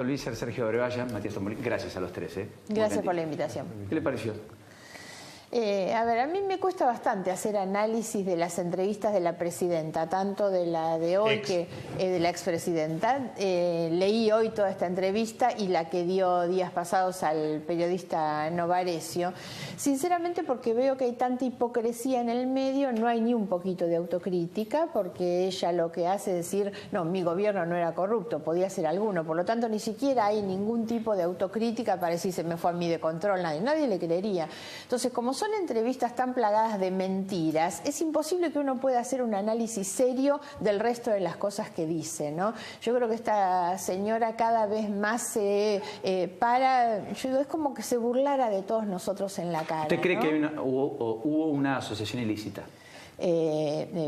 Luis, Sergio Brevalla, Matías Tombolín, gracias a los tres. Gracias por la invitación. ¿Qué le pareció? A ver, a mí me cuesta bastante hacer análisis de las entrevistas de la presidenta, tanto de la de hoy que de la expresidenta. Leí hoy toda esta entrevista y la que dio días pasados al periodista Novarecio. Sinceramente, porque veo que hay tanta hipocresía en el medio, no hay ni un poquito de autocrítica, porque ella lo que hace es decir, no, mi gobierno no era corrupto, podía ser alguno, por lo tanto ni siquiera hay ningún tipo de autocrítica para decir se me fue a mí de control, nadie le creería. Entonces, como son entrevistas tan plagadas de mentiras, es imposible que uno pueda hacer un análisis serio del resto de las cosas que dice, ¿no? Yo creo que esta señora cada vez más se yo digo, es como que se burlara de todos nosotros en la cara. ¿Usted cree, ¿no?, que hubo una asociación ilícita?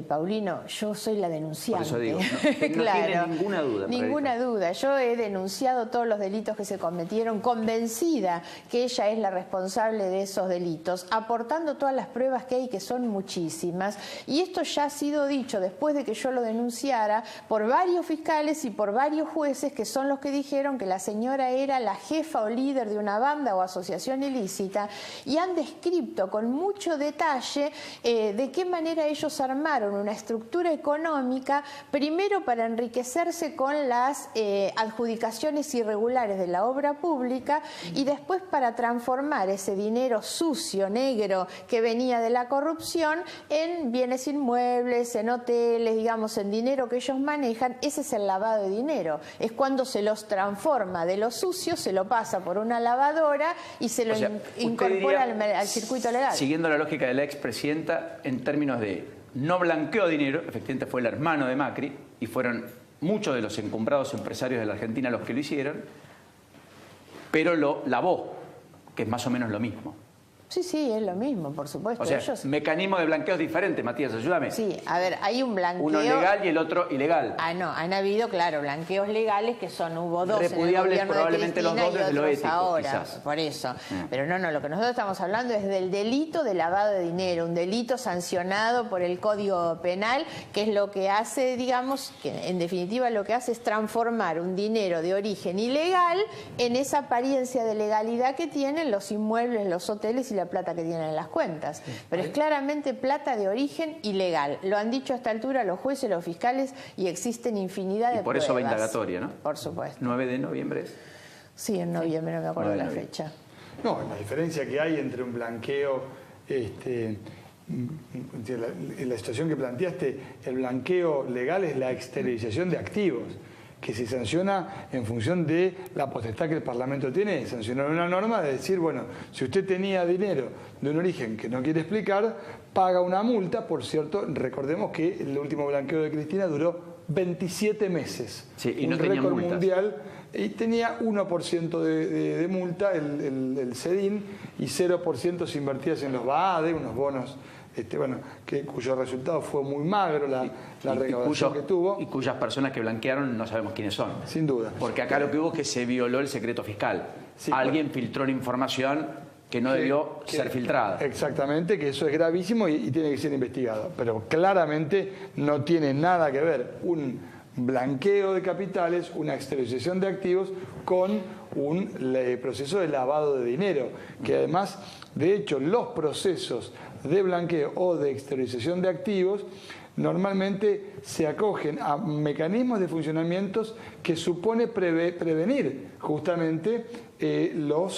Paulino, yo soy la denunciante. Por eso digo, no claro, tiene ninguna duda. Ninguna duda. Yo he denunciado todos los delitos que se cometieron, convencida que ella es la responsable de esos delitos, aportando todas las pruebas que hay, que son muchísimas. Y esto ya ha sido dicho después de que yo lo denunciara por varios fiscales y por varios jueces, que son los que dijeron que la señora era la jefa o líder de una banda o asociación ilícita, y han descrito con mucho detalle de qué manera ellos armaron una estructura económica, primero para enriquecerse con las adjudicaciones irregulares de la obra pública, y después para transformar ese dinero sucio, negro, que venía de la corrupción, en bienes inmuebles, en hoteles, digamos, en dinero que ellos manejan. Ese es el lavado de dinero. Es cuando se los transforma de lo sucio, se lo pasa por una lavadora y se lo incorpora al circuito legal. Siguiendo la lógica de la expresidenta, en términos de no blanqueó dinero, efectivamente fue el hermano de Macri, y fueron muchos de los encumbrados empresarios de la Argentina los que lo hicieron, pero lo lavó, que es más o menos lo mismo. Sí, sí, es lo mismo, por supuesto. O sea, mecanismo de blanqueo es diferente, Matías, ayúdame. Sí, a ver, hay un blanqueo... Uno legal y el otro ilegal. Ah, no, han habido, claro, blanqueos legales, que hubo dos repudiables, en el probablemente de Cristina, los dos desde lo ético, ahora, quizás. por eso. Pero no, lo que nosotros estamos hablando es del delito de lavado de dinero, un delito sancionado por el Código Penal, que es lo que hace, digamos, que en definitiva lo que hace es transformar un dinero de origen ilegal en esa apariencia de legalidad que tienen los inmuebles, los hoteles y la plata que tienen en las cuentas. Pero es claramente plata de origen ilegal. Lo han dicho a esta altura los jueces, los fiscales, y existen infinidad de pruebas. Y por eso va indagatoria, ¿no? Por supuesto. 9 de noviembre. Sí, en noviembre, no me acuerdo la fecha. No, la diferencia que hay entre un blanqueo, la situación que planteaste, el blanqueo legal es la exteriorización de activos, que se sanciona en función de la potestad que el Parlamento tiene de sancionar una norma, de decir, bueno, si usted tenía dinero de un origen que no quiere explicar, paga una multa. Por cierto, recordemos que el último blanqueo de Cristina duró 27 meses. Sí, y no un tenía récord multas mundial, y tenía 1% de multa el CEDIN, y 0% se invertía en los BAADE, unos bonos cuyo resultado fue muy magro, la recaudación que tuvo. Y cuyas personas que blanquearon no sabemos quiénes son. Sin duda. Porque acá lo que hubo es que se violó el secreto fiscal. Sí, alguien filtró la información que no debió ser filtrada. Exactamente, que eso es gravísimo y tiene que ser investigado. Pero claramente no tiene nada que ver un blanqueo de capitales, una exteriorización de activos, con un proceso de lavado de dinero, que además, de hecho, los procesos de blanqueo o de exteriorización de activos normalmente se acogen a mecanismos de funcionamientos que supone prevenir justamente lo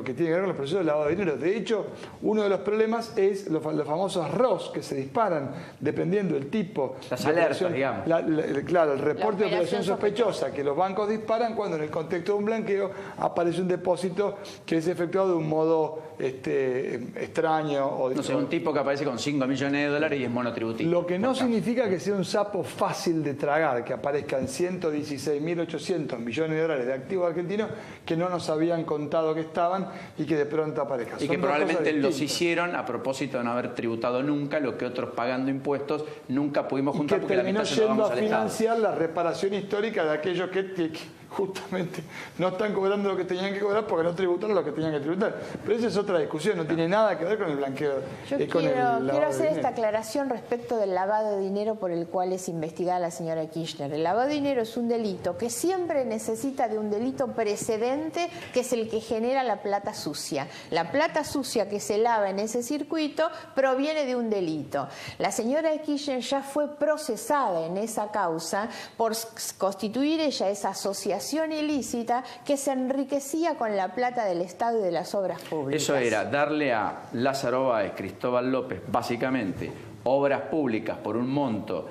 que tiene que ver con los procesos de lavado de dinero. De hecho, uno de los problemas es los famosos ROS que se disparan dependiendo del tipo las de alertas, operación. Digamos. Claro, el reporte de operación sospechosa que los bancos disparan cuando en el contexto de un blanqueo aparece un depósito que es efectuado de un modo extraño. No sé, un tipo que aparece con 5 millones de dólares y es monotributista. Lo que no significa que sea un sapo fácil de tragar, que aparezcan 116.800 millones de dólares de activos argentinos que no nos habían contado que estaban y que de pronto aparezcan. Y que probablemente los hicieron a propósito de no haber tributado nunca lo que otros pagando impuestos nunca pudimos juntar, y que terminó yendo a financiar la reparación histórica de aquellos que justamente no están cobrando lo que tenían que cobrar porque no tributaron lo que tenían que tributar. Pero esa es otra discusión, no tiene nada que ver con el blanqueo. Yo quiero hacer esta aclaración respecto del lavado de dinero por el cual es investigada la señora Kirchner. El lavado de dinero es un delito que siempre necesita de un delito precedente, que es el que genera la plata sucia. La plata sucia que se lava en ese circuito proviene de un delito. La señora Kirchner ya fue procesada en esa causa por constituir ella esa asociación ilícita que se enriquecía con la plata del Estado y de las obras públicas. Eso era darle a Lázaro Báez, Cristóbal López, básicamente obras públicas por un monto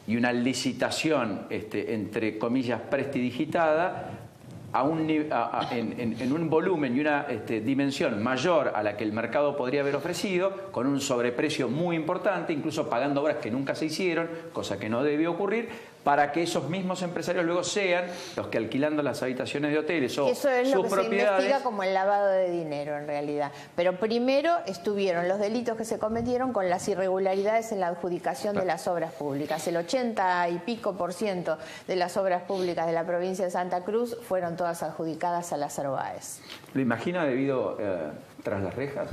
y una licitación, entre comillas, prestidigitada, en un volumen y una dimensión mayor a la que el mercado podría haber ofrecido, con un sobreprecio muy importante, incluso pagando obras que nunca se hicieron, cosa que no debió ocurrir, para que esos mismos empresarios luego sean los que, alquilando las habitaciones de hoteles o eso es sus lo que propiedades, se investiga como el lavado de dinero en realidad. Pero primero estuvieron los delitos que se cometieron con las irregularidades en la adjudicación de las obras públicas. El 80 y pico % de las obras públicas de la provincia de Santa Cruz fueron todas adjudicadas a Lázaro Báez. ¿Lo imagina debido tras las rejas?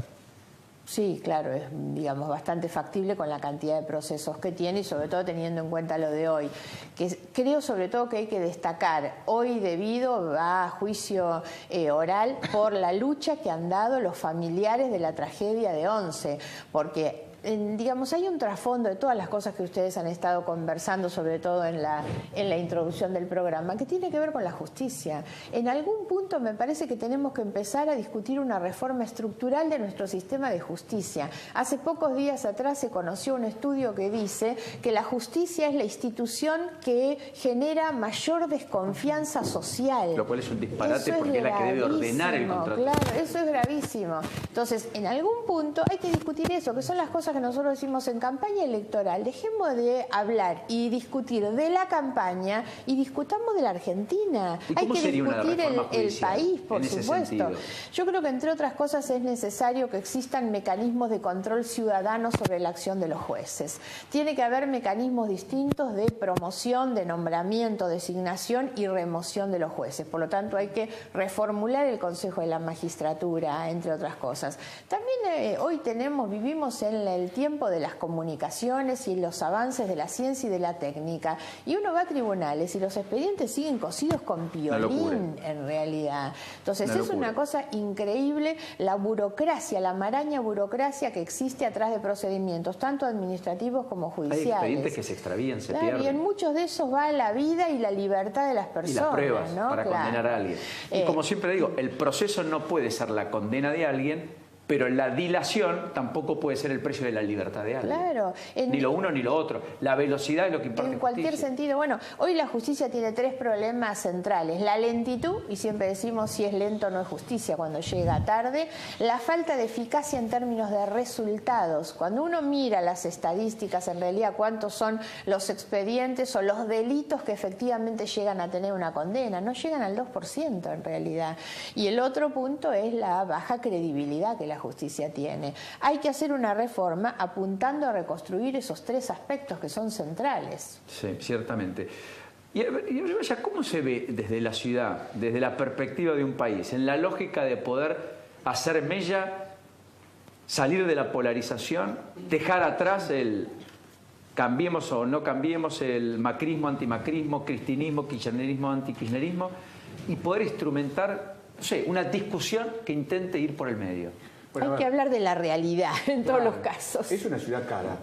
Sí, claro, es, digamos, bastante factible con la cantidad de procesos que tiene y sobre todo teniendo en cuenta lo de hoy. Que creo sobre todo que hay que destacar, hoy debido a juicio oral por la lucha que han dado los familiares de la tragedia de Once, porque digamos, hay un trasfondo de todas las cosas que ustedes han estado conversando, sobre todo en la introducción del programa, que tiene que ver con la justicia. En algún punto me parece que tenemos que empezar a discutir una reforma estructural de nuestro sistema de justicia. Hace pocos días atrás se conoció un estudio que dice que la justicia es la institución que genera mayor desconfianza social. Lo cual es un disparate porque es la que debe ordenar el contrato. Claro, eso es gravísimo. Entonces, en algún punto hay que discutir eso, que son las cosas que nosotros decimos en campaña electoral. Dejemos de hablar y discutir de la campaña y discutamos de la Argentina. Hay que discutir el país, por supuesto. Yo creo que, entre otras cosas, es necesario que existan mecanismos de control ciudadano sobre la acción de los jueces. Tiene que haber mecanismos distintos de promoción, de nombramiento, designación y remoción de los jueces. Por lo tanto, hay que reformular el Consejo de la Magistratura, entre otras cosas. También hoy vivimos en el tiempo de las comunicaciones y los avances de la ciencia y de la técnica, y uno va a tribunales y los expedientes siguen cosidos con piolín en realidad. Entonces es una cosa increíble la burocracia, la maraña burocracia que existe atrás de procedimientos, tanto administrativos como judiciales. Hay expedientes que se extravían, se pierden. Y en muchos de esos va la vida y la libertad de las personas. Y las pruebas, ¿no? para condenar a alguien. Y como siempre digo, el proceso no puede ser la condena de alguien, pero la dilación tampoco puede ser el precio de la libertad de alguien. Claro. Ni lo uno ni lo otro. La velocidad es lo que importa. En cualquier sentido. Bueno, hoy la justicia tiene 3 problemas centrales. La lentitud, y siempre decimos si es lento no es justicia cuando llega tarde. La falta de eficacia en términos de resultados. Cuando uno mira las estadísticas, en realidad cuántos son los expedientes o los delitos que efectivamente llegan a tener una condena. No llegan al 2% en realidad. Y el otro punto es la baja credibilidad que la justicia tiene. Hay que hacer una reforma apuntando a reconstruir esos 3 aspectos que son centrales. Sí, ciertamente. Y ya, ¿cómo se ve desde la ciudad, desde la perspectiva de un país, en la lógica de poder hacer mella, salir de la polarización, dejar atrás el cambiemos o no cambiemos, el macrismo, antimacrismo, cristinismo, kirchnerismo, antikirchnerismo, y poder instrumentar, no sé, una discusión que intente ir por el medio? Bueno, hay que hablar de la realidad en todos los casos. Es una ciudad cara.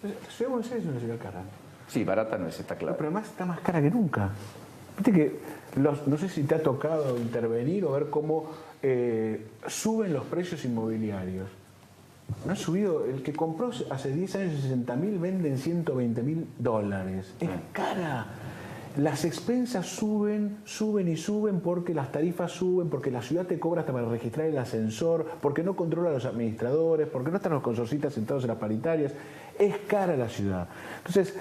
La ciudad de Buenos Aires es una ciudad cara. Sí, barata no es, está claro. Pero además está más cara que nunca. Viste que, no sé si te ha tocado intervenir o ver cómo suben los precios inmobiliarios. No ha subido, el que compró hace 10 años 60.000 vende en $120.000. Es cara. Las expensas suben y suben porque las tarifas suben, porque la ciudad te cobra hasta para registrar el ascensor, porque no controla a los administradores, porque no están los consorcistas sentados en las paritarias. Es cara la ciudad. Entonces,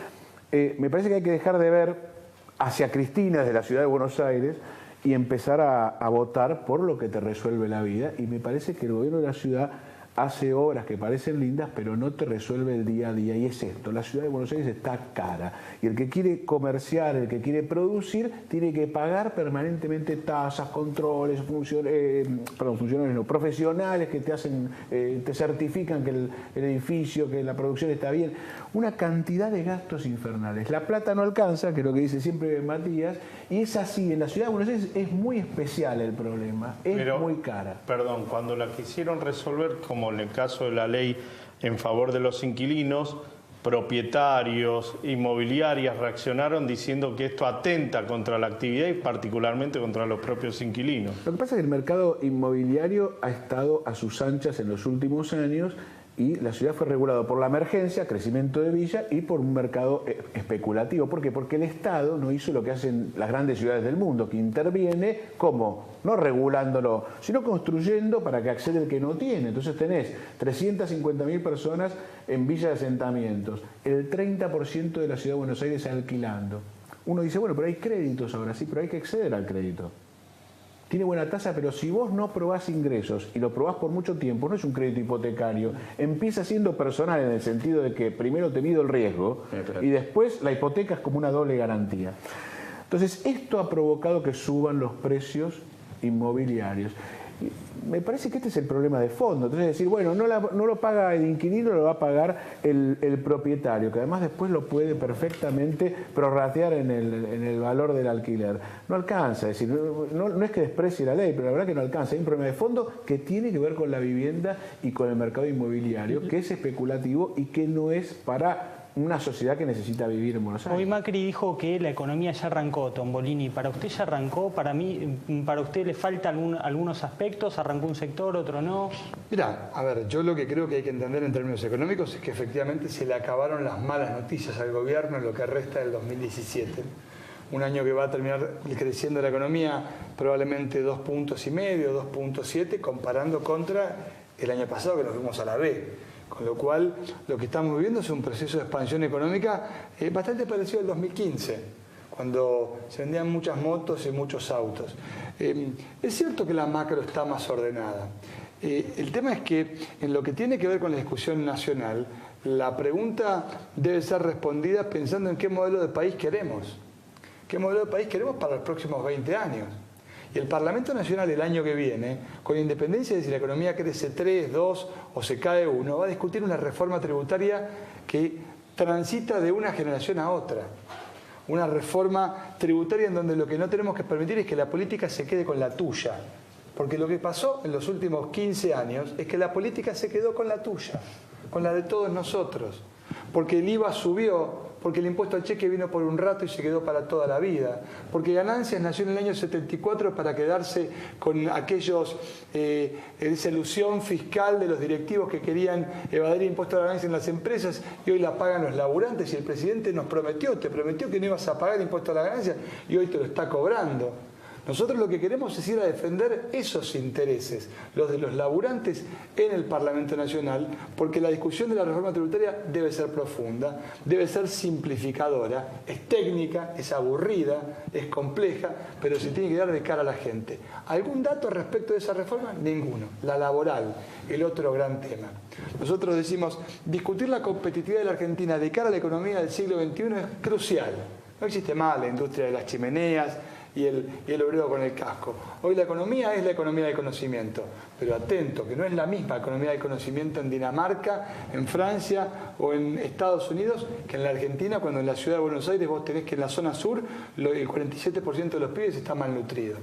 me parece que hay que dejar de ver hacia Cristina desde la ciudad de Buenos Aires y empezar a votar por lo que te resuelve la vida. Y me parece que el gobierno de la ciudad hace obras que parecen lindas, pero no te resuelve el día a día. Y es esto, la ciudad de Buenos Aires está cara. Y el que quiere comerciar, el que quiere producir, tiene que pagar permanentemente tasas, controles, funcionarios no, profesionales que te hacen, te certifican que el edificio, que la producción está bien. Una cantidad de gastos infernales. La plata no alcanza, que es lo que dice siempre Matías, y es así. En la ciudad de Buenos Aires es muy especial el problema, es muy cara. Perdón, cuando la quisieron resolver, como en el caso de la ley en favor de los inquilinos, propietarios, inmobiliarias reaccionaron diciendo que esto atenta contra la actividad y particularmente contra los propios inquilinos. Lo que pasa es que el mercado inmobiliario ha estado a sus anchas en los últimos años y la ciudad fue regulada por la emergencia, crecimiento de villa y por un mercado especulativo. ¿Por qué? Porque el Estado no hizo lo que hacen las grandes ciudades del mundo, que interviene, ¿cómo? No regulándolo, sino construyendo para que acceda el que no tiene. Entonces tenés 350.000 personas en villas de asentamientos, el 30% de la ciudad de Buenos Aires alquilando. Uno dice, bueno, pero hay créditos ahora, sí, pero hay que acceder al crédito. Tiene buena tasa, pero si vos no probás ingresos y lo probás por mucho tiempo, no es un crédito hipotecario, empieza siendo personal en el sentido de que primero te mido el riesgo y después la hipoteca es como una doble garantía. Entonces, esto ha provocado que suban los precios inmobiliarios. Me parece que este es el problema de fondo. Entonces decir, bueno, no lo paga el inquilino, lo va a pagar el propietario, que además después lo puede perfectamente prorratear en el valor del alquiler. No alcanza, es decir, no es que desprecie la ley, pero la verdad que no alcanza. Hay un problema de fondo que tiene que ver con la vivienda y con el mercado inmobiliario, que es especulativo y que no es para una sociedad que necesita vivir en Buenos Aires. Hoy Macri dijo que la economía ya arrancó, Tombolini. ¿Para usted ya arrancó? Para usted le falta algunos aspectos, arrancó un sector, otro no. Mirá, a ver, yo lo que creo que hay que entender en términos económicos es que efectivamente se le acabaron las malas noticias al gobierno en lo que resta del 2017. Un año que va a terminar creciendo la economía probablemente 2,5 puntos, 2,7, comparando contra el año pasado que nos fuimos a la B. Con lo cual, lo que estamos viviendo es un proceso de expansión económica bastante parecido al 2015, cuando se vendían muchas motos y muchos autos. Es cierto que la macro está más ordenada. El tema es que en lo que tiene que ver con la discusión nacional, la pregunta debe ser respondida pensando en qué modelo de país queremos. ¿Qué modelo de país queremos para los próximos 20 años? Y el Parlamento Nacional el año que viene, con independencia de si la economía crece 3, 2 o se cae 1, va a discutir una reforma tributaria que transita de una generación a otra. Una reforma tributaria en donde lo que no tenemos que permitir es que la política se quede con la tuya. Porque lo que pasó en los últimos 15 años es que la política se quedó con la tuya, con la de todos nosotros. Porque el IVA subió, porque el impuesto al cheque vino por un rato y se quedó para toda la vida, porque Ganancias nació en el año 74 para quedarse con esa ilusión fiscal de los directivos que querían evadir impuestos a ganancias en las empresas y hoy la pagan los laburantes y el presidente te prometió que no ibas a pagar impuestos a la ganancia y hoy te lo está cobrando. Nosotros lo que queremos es ir a defender esos intereses, los de los laburantes en el Parlamento Nacional, porque la discusión de la reforma tributaria debe ser profunda, debe ser simplificadora, es técnica, es aburrida, es compleja, pero se tiene que dar de cara a la gente. ¿Algún dato respecto de esa reforma? Ninguno. La laboral, el otro gran tema. Nosotros decimos, discutir la competitividad de la Argentina de cara a la economía del siglo XXI es crucial. No existe más la industria de las chimeneas, y el obrero con el casco. Hoy la economía es la economía del conocimiento, pero atento, que no es la misma economía del conocimiento en Dinamarca, en Francia o en Estados Unidos que en la Argentina, cuando en la ciudad de Buenos Aires vos tenés que en la zona sur el 47% de los pibes está malnutrido.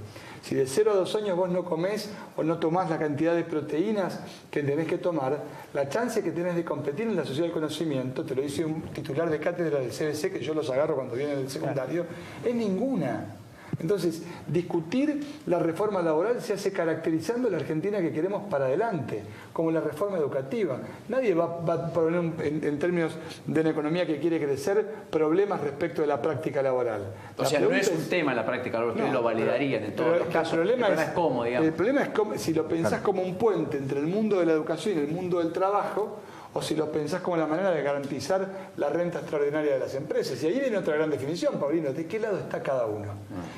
Si de 0 a 2 años vos no comés o no tomás la cantidad de proteínas que tenés que tomar, la chance que tenés de competir en la sociedad del conocimiento, te lo dice un titular de cátedra del CBC, que yo los agarro cuando vienen del secundario, es ninguna. Entonces, discutir la reforma laboral se hace caracterizando la Argentina que queremos para adelante, como la reforma educativa. Nadie va a poner en términos de una economía que quiere crecer problemas respecto de la práctica laboral. O sea, no es un tema la práctica laboral, ustedes lo validarían en todos los casos. El problema es cómo, digamos. El problema es cómo, si lo pensás como un puente entre el mundo de la educación y el mundo del trabajo, o si lo pensás como la manera de garantizar la renta extraordinaria de las empresas. Y ahí viene otra gran definición, Paulino, ¿de qué lado está cada uno?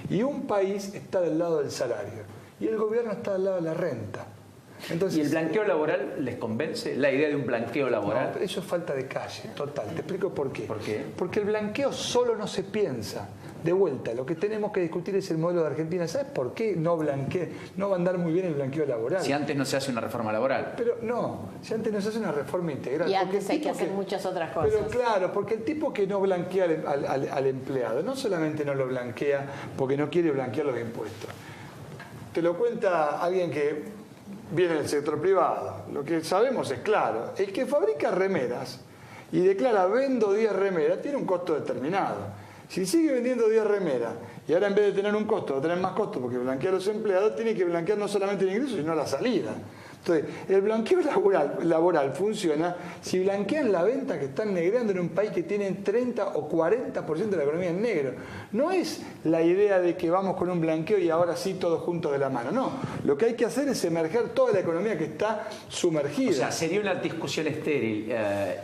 Y un país está del lado del salario, y el gobierno está del lado de la renta. Entonces, ¿Y el blanqueo laboral les convence? ¿La idea de un blanqueo laboral? no, eso es falta de calle, total. Te explico por qué. ¿Por qué? Porque el blanqueo solo no se piensa. De vuelta, lo que tenemos que discutir es el modelo de Argentina. ¿Sabes por qué no va a andar muy bien el blanqueo laboral? Si antes no se hace una reforma laboral. Pero no, si antes no se hace una reforma integral. Y porque antes el hay que tipo hacer muchas otras cosas. Pero claro, porque el tipo que no blanquea al empleado, no solamente no lo blanquea porque no quiere blanquear los impuestos. Te lo cuenta alguien que viene del sector privado. Lo que sabemos es claro. El que fabrica remeras y declara vendo 10 remeras tiene un costo determinado. Si sigue vendiendo 10 remeras y ahora en vez de tener un costo, va a tener más costo porque blanquea a los empleados, tiene que blanquear no solamente el ingreso, sino la salida. Entonces, el blanqueo laboral funciona si blanquean la venta que están negreando en un país que tiene 30 o 40% de la economía en negro. No es la idea de que vamos con un blanqueo y ahora sí todos juntos de la mano. No, lo que hay que hacer es emerger toda la economía que está sumergida. O sea, sería una discusión estéril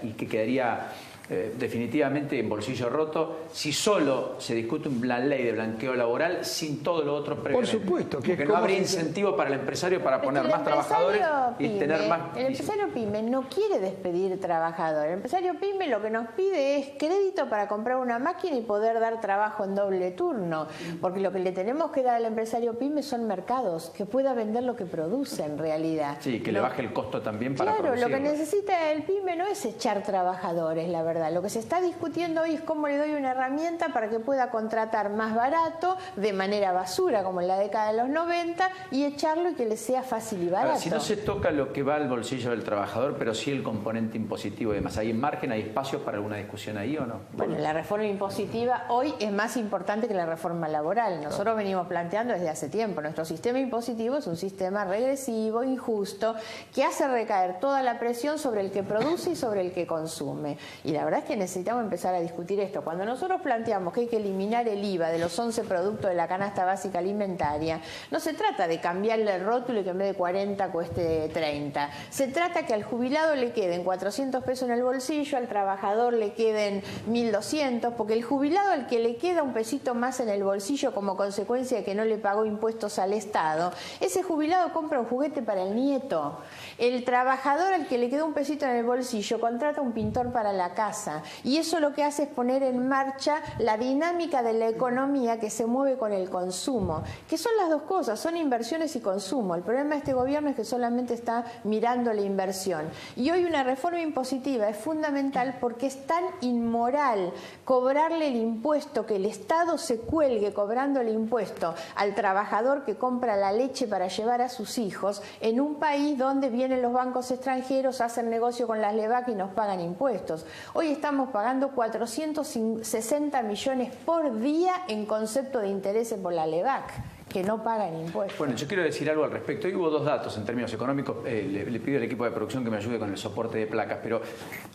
y que quedaría definitivamente en bolsillo roto si solo se discute una ley de blanqueo laboral sin todo lo otro previamente. Por supuesto, que porque no habría incentivo para el empresario para poner más trabajadores y tener más... El empresario pyme no quiere despedir trabajadores. El empresario pyme lo que nos pide es crédito para comprar una máquina y poder dar trabajo en doble turno, porque lo que le tenemos que dar al empresario pyme son mercados, que pueda vender lo que produce en realidad. Sí, que le baje el costo también para Claro, lo que producirlo. necesita el pyme no es echar trabajadores, la verdad. Lo que se está discutiendo hoy es cómo le doy una herramienta para que pueda contratar más barato, de manera basura, como en la década de los 90, y echarlo y que le sea fácil y barato. Ahora, si no se toca lo que va al bolsillo del trabajador, pero sí el componente impositivo y demás, ¿hay margen, hay espacio para alguna discusión ahí o no? Bueno, la reforma impositiva hoy es más importante que la reforma laboral. Nosotros venimos planteando desde hace tiempo. Nuestro sistema impositivo es un sistema regresivo, injusto, que hace recaer toda la presión sobre el que produce y sobre el que consume. Y la verdad es que necesitamos empezar a discutir esto. Cuando nosotros planteamos que hay que eliminar el IVA de los 11 productos de la canasta básica alimentaria, no se trata de cambiarle el rótulo y que en vez de 40 cueste 30. Se trata que al jubilado le queden 400 pesos en el bolsillo, al trabajador le queden 1.200, porque el jubilado al que le queda un pesito más en el bolsillo como consecuencia de que no le pagó impuestos al Estado, ese jubilado compra un juguete para el nieto. El trabajador al que le queda un pesito en el bolsillo contrata un pintor para la casa. Y eso lo que hace es poner en marcha la dinámica de la economía que se mueve con el consumo, que son las dos cosas, son inversiones y consumo. El problema de este gobierno es que solamente está mirando la inversión. Y hoy una reforma impositiva es fundamental porque es tan inmoral cobrarle el impuesto, que el Estado se cuelgue cobrando el impuesto al trabajador que compra la leche para llevar a sus hijos en un país donde vienen los bancos extranjeros, hacen negocio con las LEVAC y nos pagan impuestos. Hoy estamos pagando 460 millones por día en concepto de intereses por la LEVAC, que no pagan impuestos. Bueno, yo quiero decir algo al respecto. Hoy hubo dos datos en términos económicos. Le pido al equipo de producción que me ayude con el soporte de placas. Pero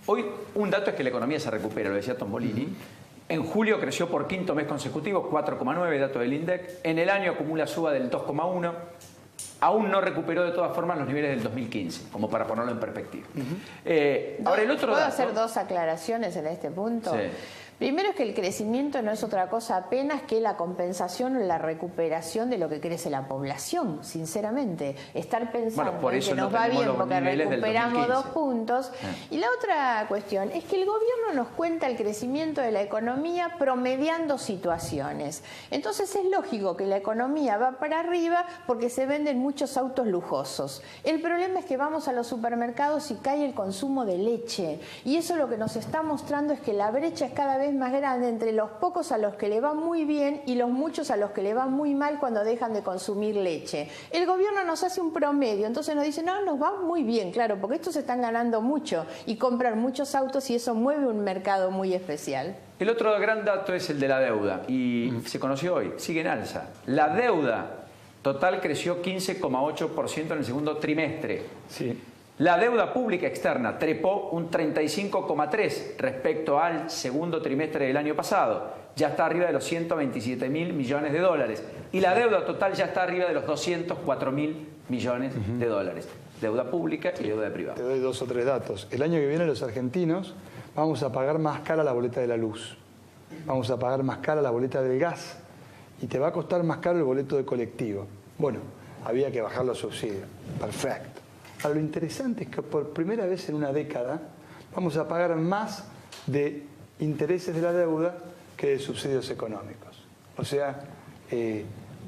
hoy un dato es que la economía se recupera, lo decía Tombolini. En julio creció por quinto mes consecutivo, 4,9, dato del INDEC. En el año acumula suba del 2,1. Aún no recuperó de todas formas los niveles del 2015, como para ponerlo en perspectiva. Ahora, el otro ¿Puedo dato... hacer dos aclaraciones en este punto? Sí. Primero es que el crecimiento no es otra cosa apenas que la compensación o la recuperación de lo que crece la población, sinceramente. Estar pensando Bueno, por eso que nos no va tenemos bien los porque niveles del recuperamos 2015. 2 puntos. Y la otra cuestión es que el gobierno nos cuenta el crecimiento de la economía promediando situaciones. Entonces es lógico que la economía va para arriba porque se venden muchos autos lujosos. El problema es que vamos a los supermercados y cae el consumo de leche. Y eso lo que nos está mostrando es que la brecha es cada vez más grande entre los pocos a los que le va muy bien y los muchos a los que le va muy mal cuando dejan de consumir leche. El gobierno nos hace un promedio, entonces nos dice, no, nos va muy bien, claro, porque estos están ganando mucho y compran muchos autos y eso mueve un mercado muy especial. El otro gran dato es el de la deuda y se conoció hoy, sigue en alza. La deuda total creció 15,8% en el segundo trimestre. Sí. La deuda pública externa trepó un 35,3% respecto al segundo trimestre del año pasado. Ya está arriba de los 127 mil millones de dólares. Y la deuda total ya está arriba de los 204 mil millones de dólares. Deuda pública y deuda privada. Te doy 2 o 3 datos. El año que viene los argentinos vamos a pagar más cara la boleta de la luz. Vamos a pagar más cara la boleta del gas. Y te va a costar más caro el boleto de colectivo. Bueno, había que bajar los subsidios. Perfecto. Ahora, lo interesante es que por primera vez en una década vamos a pagar más de intereses de la deuda que de subsidios económicos. O sea,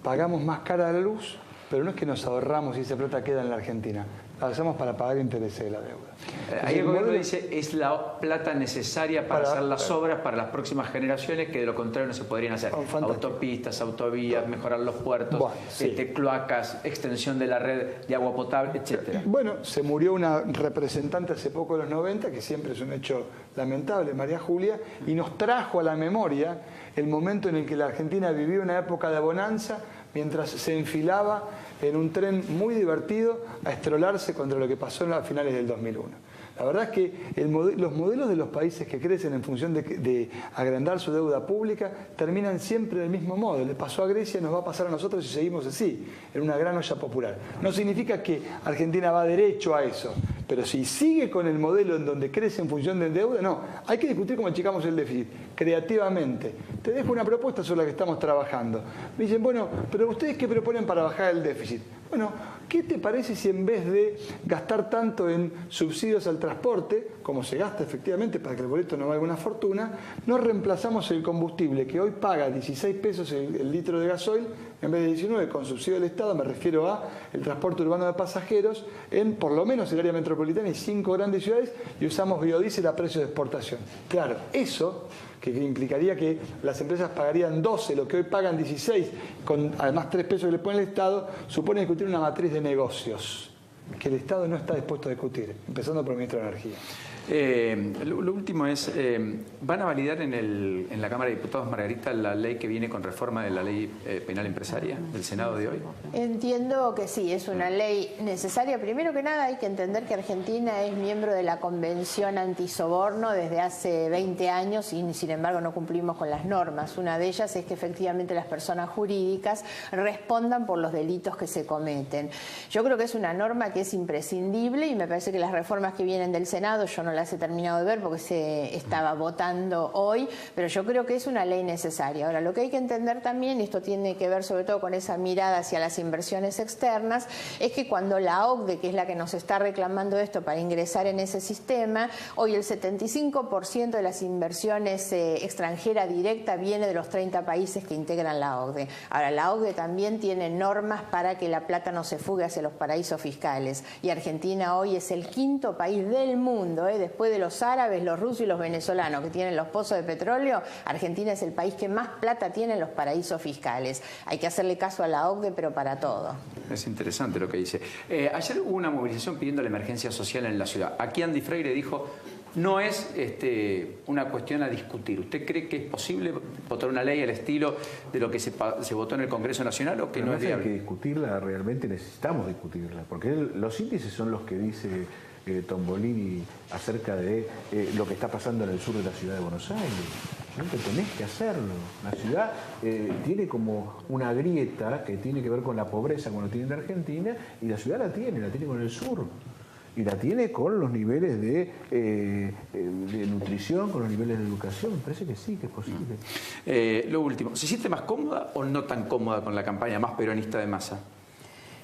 pagamos más cara la luz, pero no es que nos ahorramos y esa plata queda en la Argentina. La usamos para pagar intereses de la deuda. Ahí el gobierno dice es la plata necesaria para hacer las obras para las próximas generaciones, que de lo contrario no se podrían hacer. Autopistas, autovías, mejorar los puertos, bueno, sí. Cloacas, extensión de la red de agua potable, etcétera. Bueno, se murió una representante hace poco de los 90, que siempre es un hecho lamentable, María Julia, y nos trajo a la memoria el momento en el que la Argentina vivió una época de bonanza, mientras se enfilaba en un tren muy divertido a estrolarse contra lo que pasó a finales del 2001. La verdad es que los modelos de los países que crecen en función de agrandar su deuda pública terminan siempre del mismo modo. Le pasó a Grecia, nos va a pasar a nosotros si seguimos así, en una gran olla popular. No significa que Argentina va derecho a eso, pero si sigue con el modelo en donde crece en función de deuda, no. Hay que discutir cómo achicamos el déficit, creativamente. Te dejo una propuesta sobre la que estamos trabajando. Me dicen, bueno, pero ¿ustedes qué proponen para bajar el déficit? Bueno, ¿qué te parece si en vez de gastar tanto en subsidios al transporte, como se gasta efectivamente para que el boleto no valga una fortuna, no reemplazamos el combustible que hoy paga 16 pesos el litro de gasoil en vez de 19 con subsidio del Estado? Me refiero a el transporte urbano de pasajeros en por lo menos el área metropolitana y 5 grandes ciudades, y usamos biodiesel a precio de exportación. Claro, eso que implicaría que las empresas pagarían 12, lo que hoy pagan 16, con además 3 pesos que le pone el Estado, supone discutir una matriz de negocios que el Estado no está dispuesto a discutir, empezando por el Ministro de Energía. Lo último es, ¿van a validar en la Cámara de Diputados, Margarita, la ley que viene con reforma de la ley penal empresaria del Senado de hoy? Entiendo que sí, es una ley necesaria. Primero que nada hay que entender que Argentina es miembro de la Convención Antisoborno desde hace 20 años y sin embargo no cumplimos con las normas. Una de ellas es que efectivamente las personas jurídicas respondan por los delitos que se cometen. Yo creo que es una norma que es imprescindible y me parece que las reformas que vienen del Senado, yo no las he terminado de ver porque se estaba votando hoy, pero yo creo que es una ley necesaria. Ahora, lo que hay que entender también, y esto tiene que ver sobre todo con esa mirada hacia las inversiones externas, es que cuando la OCDE, que es la que nos está reclamando esto para ingresar en ese sistema, hoy el 75% de las inversiones extranjeras directas viene de los 30 países que integran la OCDE. Ahora, la OCDE también tiene normas para que la plata no se fugue hacia los paraísos fiscales, y Argentina hoy es el 5º país del mundo, después de los árabes, los rusos y los venezolanos que tienen los pozos de petróleo. Argentina es el país que más plata tiene en los paraísos fiscales. Hay que hacerle caso a la OCDE, pero para todo. Es interesante lo que dice. Ayer hubo una movilización pidiendo la emergencia social en la ciudad. Aquí Andy Freire dijo, no es una cuestión a discutir. ¿Usted cree que es posible votar una ley al estilo de lo que se votó en el Congreso Nacional o que pero no es viable? Hay que discutirla, realmente necesitamos discutirla, porque los índices son los que dice Tombolini acerca de lo que está pasando en el sur de la ciudad de Buenos Aires. ¿No? Que tenés que hacerlo. La ciudad tiene como una grieta que tiene que ver con la pobreza como lo tiene en Argentina, y la ciudad la tiene con el sur. Y la tiene con los niveles de nutrición, con los niveles de educación. Me parece que sí, que es posible. Lo último, ¿se siente más cómoda o no tan cómoda con la campaña más peronista de Massa?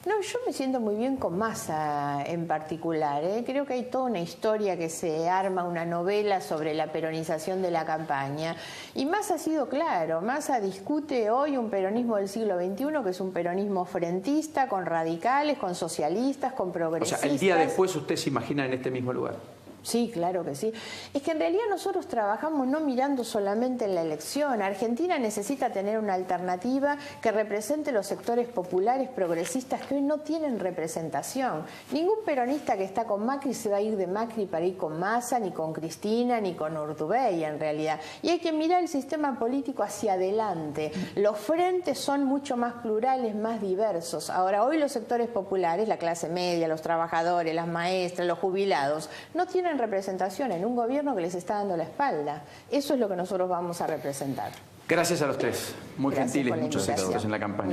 No, yo me siento muy bien con Massa en particular. Creo que hay toda una historia que se arma, una novela sobre la peronización de la campaña. Y Massa ha sido claro. Massa discute hoy un peronismo del siglo XXI, que es un peronismo frentista, con radicales, con socialistas, con progresistas. O sea, el día después usted se imagina en este mismo lugar. Sí, claro que sí. Es que en realidad nosotros trabajamos no mirando solamente en la elección. Argentina necesita tener una alternativa que represente los sectores populares progresistas que hoy no tienen representación. Ningún peronista que está con Macri se va a ir de Macri para ir con Massa, ni con Cristina, ni con Urtubey en realidad. Y hay que mirar el sistema político hacia adelante. Los frentes son mucho más plurales, más diversos. Ahora, hoy los sectores populares, la clase media, los trabajadores, las maestras, los jubilados, no tienen representación en un gobierno que les está dando la espalda. Eso es lo que nosotros vamos a representar. Gracias a los tres. Muy Gracias gentiles, por la muchos invitación. éxitos en la campaña.